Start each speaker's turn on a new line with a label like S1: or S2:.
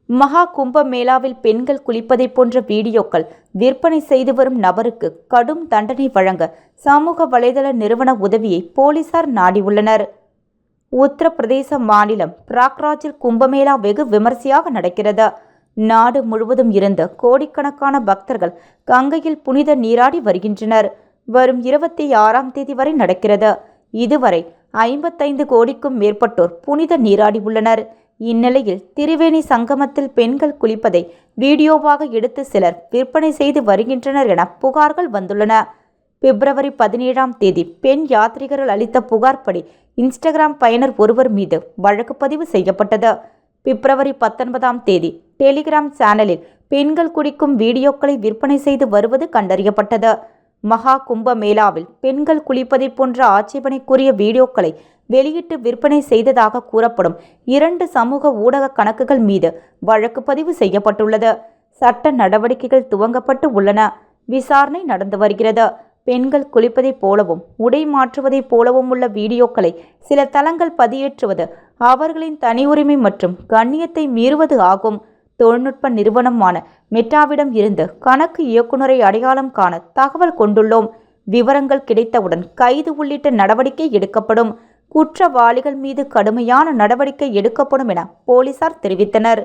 S1: மகா கும்ப மேளாவில் பெண்கள் குளிப்பதை போன்ற வீடியோக்கள் விற்பனை செய்து வரும் நபருக்கு கடும் தண்டனை வழங்க சமூக வலைதள நிறுவன உதவியை போலீசார் நாடியுள்ளனர். உத்தரப்பிரதேச மாநிலம் பிராக்ராஜில் கும்பமேளா வெகு விமரிசையாக நடக்கிறது. நாடு முழுவதும் இருந்து கோடிக்கணக்கான பக்தர்கள் கங்கையில் புனித நீராடி வருகின்றனர். வரும் 26ஆம் தேதி வரை நடக்கிறது. இதுவரை 55 கோடிக்கும் மேற்பட்டோர் புனித நீராடி உள்ளனர். இந்நிலையில் திரிவேணி சங்கமத்தில் பெண்கள் குளிப்பதை வீடியோவாக எடுத்து சிலர் விற்பனை செய்து வருகின்றனர் என புகார்கள் வந்துள்ளன. பிப்ரவரி 17ஆம் தேதி பெண் யாத்ரீகர்கள் அளித்த புகார்படி இன்ஸ்டாகிராம் பயனர் ஒருவர் மீது வழக்கு பதிவு செய்யப்பட்டது. பிப்ரவரி 19ஆம் தேதி டெலிகிராம் சேனலில் பெண்கள் குளிக்கும் வீடியோக்களை விற்பனை செய்து வருவது கண்டறியப்பட்டது. மகா கும்ப மேளாவில் பெண்கள் குளிப்பதை போன்ற ஆட்சேபனைக்குரிய வீடியோக்களை வெளியிட்டு விற்பனை செய்ததாக கூறப்படும் 2 சமூக ஊடக கணக்குகள் மீது வழக்கு பதிவு செய்யப்பட்டுள்ளது. சட்ட நடவடிக்கைகள் துவங்கப்பட்டு உள்ளன. விசாரணை நடந்து வருகிறது. பெண்கள் குளிப்பதைப் போலவும் உடை மாற்றுவதைப் போலவும் உள்ள வீடியோக்களை சில தளங்கள் பதிவேற்றுவது அவர்களின் தனி உரிமை மற்றும் கண்ணியத்தை மீறுவது ஆகும். தொழில்நுட்ப நிறுவனமான மெட்டாவிடம் இருந்து கணக்கு இயக்குநரை அடையாளம் காண தகவல் கொண்டுள்ளோம். விவரங்கள் கிடைத்தவுடன் கைது உள்ளிட்ட நடவடிக்கை எடுக்கப்படும். குற்றவாளிகள் மீது கடுமையான நடவடிக்கை எடுக்கப்படும் என போலீசார் தெரிவித்தனர்.